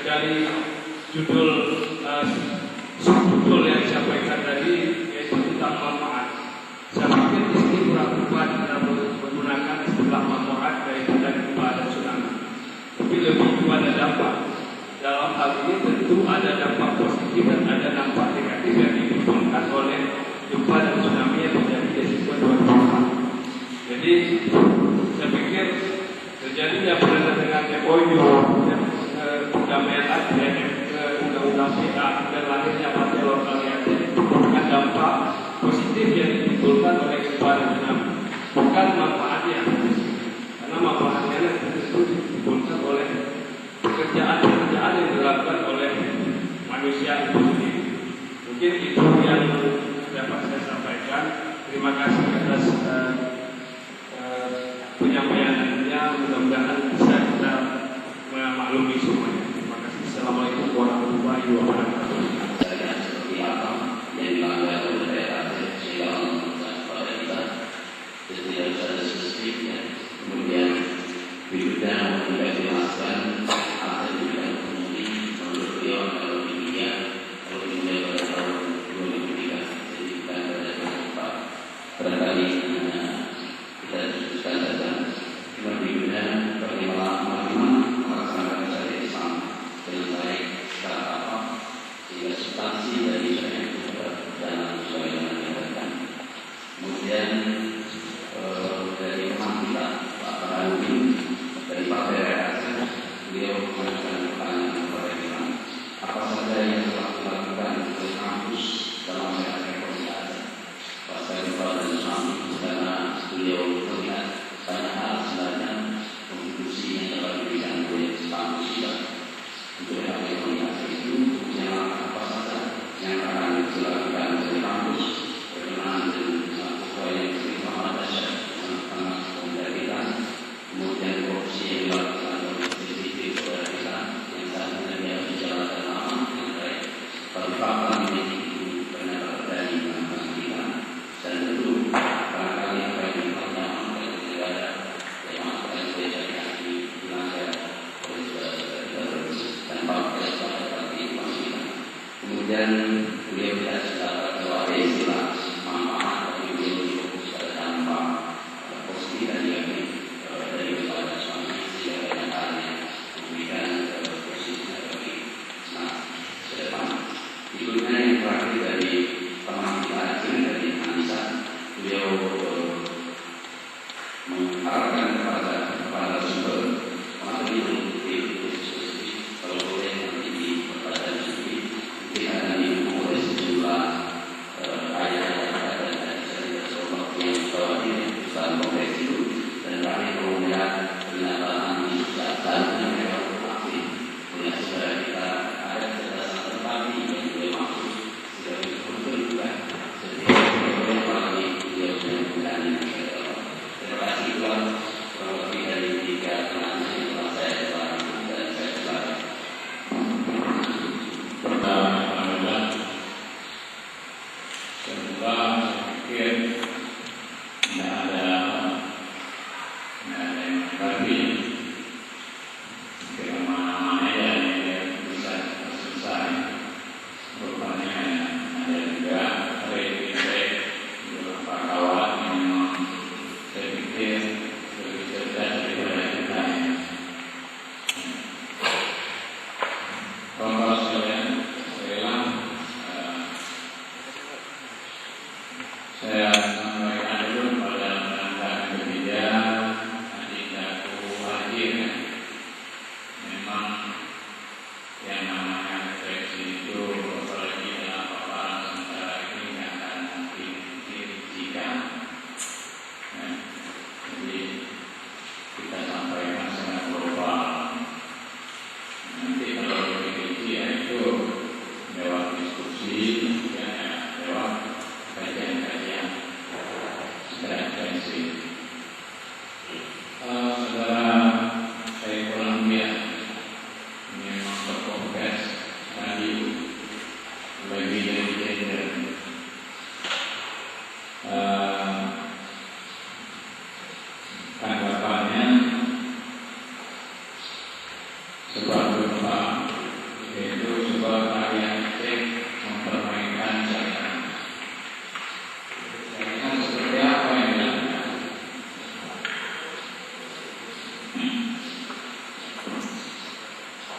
dari judul subjudul yang disampaikan tadi, yaitu tentang manfaat. Saya pikir di sini kurang tepat kita menggunakan istilah manfaat daripada gempa dan tsunami, tapi lebih kepada dampak. Dalam hal ini tentu ada dampak positif dan ada dampak negatif yang ditimbulkan oleh gempa dan tsunami yang terjadi di sekitar 2 tahun. Jadi saya pikir terjadinya perdana dengan MOU perdamaian Aceh, undang-undang PA dan lahirnya Partai Lokal Aceh dengan dampak positif yang ditimbulkan oleh gempa dan tsunami, bukan manfaatnya, karena manfaatnya tentu ditimbulkan oleh pekerjaan-pekerjaan yang dilakukan oleh manusia itu sendiri. Mungkin itu yang dapat saya sampaikan. Terima kasih atas penyampaiannya. Mudah-mudahan bisa kita memaklumi semuanya. Terima kasih. Assalamualaikum warahmatullahi wabarakatuh. Saya seperti apa yang dilanggar oleh daerah sehingga pada kita jadi harus ada spesifiknya. Kemudian berikutnya juga dijelaskan ada juga pemilih menurut beliau kalau dunia kalau dimulai pada tahun 2003 jadi bukan pada tahun 4 barangkali kita diskusikan saja. Kemudian berikutnya bagaimana melaksanakan syariat Islam dengan baik secara apa sehingga substansi dari syariat itu berjalan sesuai dengan yang diharapkan. Kemudian dari teman kita Pak Farhanudin dari Partai Rakyat, beliau mengajukan pertanyaan kepada kita, apa saja yang telah dilakukan oleh kampus dalam rekonsiliasi pasca gempa dan tsunami, karena beliau melihat banyak hal sebenarnya kontribusi yang dapat diberikan oleh kampus kita untuk rekonsiliasi itu, yang apa saja yang akan dilakukan oleh kampus berkenaan dengan proyek Istiqomah Dasyat dengan pemberitaan, kemudian korupsi yang dilakukan oleh institusi saudara kita yang saat ini harus dijalankan lama dengan baik. Kalau fakta ini itu ternyata terjadi dengan pastikan dan tentu barangkali apa yang dilakukan oleh negara yang masuk dan terjadi di dilanggar oleh saudara-saudara dan partai partai pastikan. Kemudian beliau tidak secara keluar istilah manfaat, tapi beliau fokus pada dampak positif dan negatif dari kepada suami sehingga banyak hal yang memberikan posisinya bagi ke depan. Berikutnya yang terakhir dari teman kita dari Anissa, beliau mengharapkan kepada sumber materi untuk diskusi kalau boleh nanti di pertanyaan sendiri mungkin akan dihukum oleh sejumlah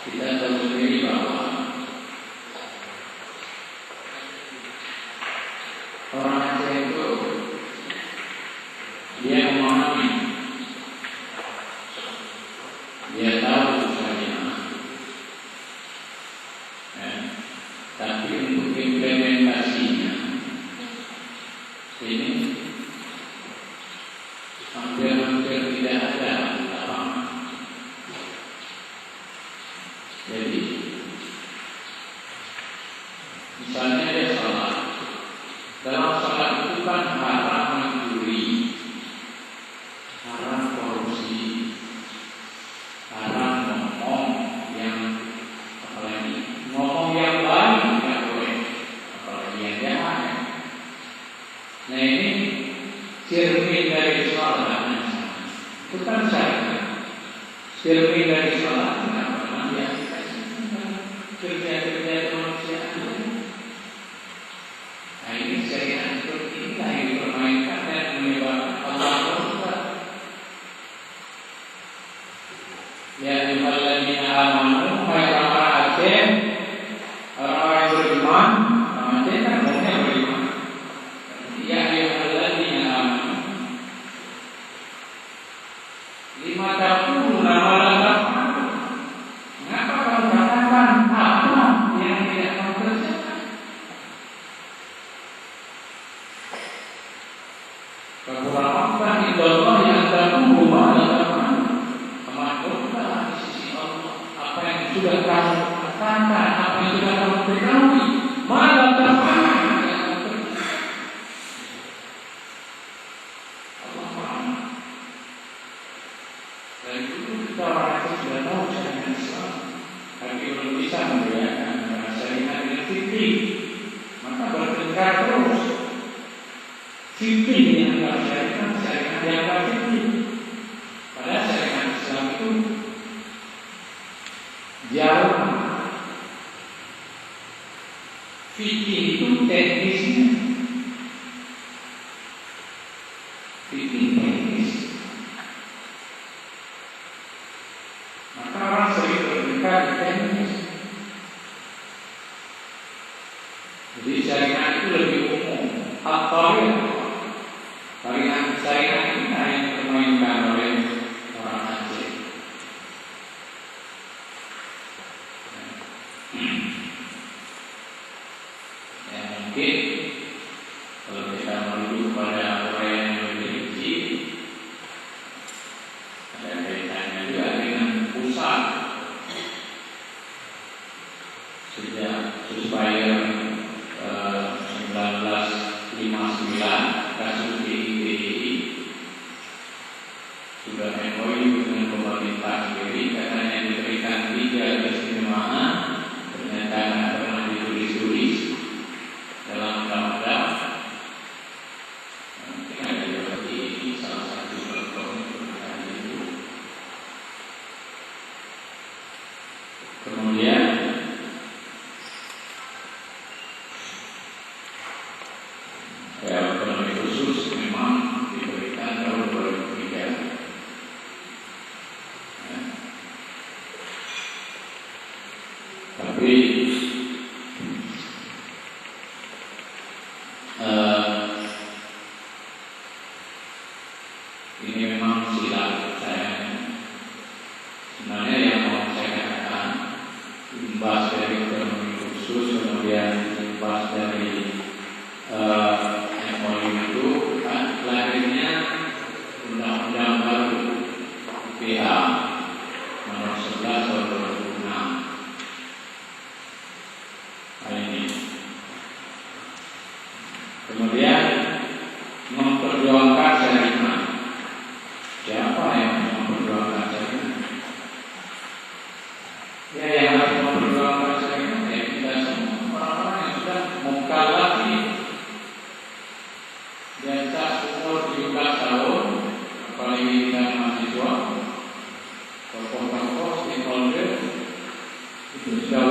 Kita tahu sendiri bahwa orang Aceh itu dia memahami, dia tahu usahanya, tapi untuk implementasinya ini hampir tidak ada di lapangan. Jadi misalnya dia salat, dalam salat itu kan haram mencuri, haram korupsi, haram ngomong yang apalagi ngomong yang baik tidak boleh, apalagi yang jahat. Nah ini cermin dari salat, itu kan syariat. Cermin dari salat kenapa dia kerja-kerja kemanusiaan? Nah ini syariat seperti inilah yang dipermainkan dan menyebabkan Allah Akbar. Ya ayyuhalladzina amanu, hai orang Aceh, orang yang beriman, orang Aceh kan orang yang beriman. Ya ayyuhalladzina amanu, lima tahun lama mengapa kamu katakan apa yang tidak kamu kerjakan? Kekurang itu Allah yang tahu rumah dan amanah di sisi Allah. Apa yang sudah kamu katakan, apa yang sudah kamu ketahui, malah terpaksa yang kamu kerjakan. Allah Maha. Dan itu kita orang Aceh sudah tahu syariat Islam, tapi belum bisa membedakan antara syariat dengan fikih, maka bertengkar terus. Fikih yang dianggap syariat, syariat dianggap fikih. Padahal syariat Islam itu jauh. Fikih itu teknisnya. Fikih teknis. Maka orang sering bertengkar di teknis. Jadi syariat itu lebih umum. Syariat kita yang dipermainkan oleh orang Aceh. Ya mungkin kalau kita merujuk pada orang yang lebih rinci, ada kaitannya juga dengan pusat. Sejak Surabaya 1959 kasus DIY sudah MOU dengan pemerintah sendiri, katanya diberikan 3 keistimewaan, ternyata tidak pernah ditulis-tulis dalam undang-undang. Mungkin ada seperti ini salah satu contoh pernyataan itu. Kemudian otonomi khusus memang diberikan tahun 2003. Tapi ini memang silap saya. Sebenarnya yang mau saya katakan, imbas dari otonomi khusus, kemudian imbas dari MOU itu kan lahirnya undang-undang baru UPH nomor 11 tahun 2006. Ini kemudian memperjuangkan syariat. Siapa yang memperjuangkan syariat? Ya yang harus memperjuangkan syariat ya kita semua orang-orang yang sudah mukallaf di atas umur 17 tahun, apalagi kita mahasiswa, tokoh-tokoh stakeholder itu sudah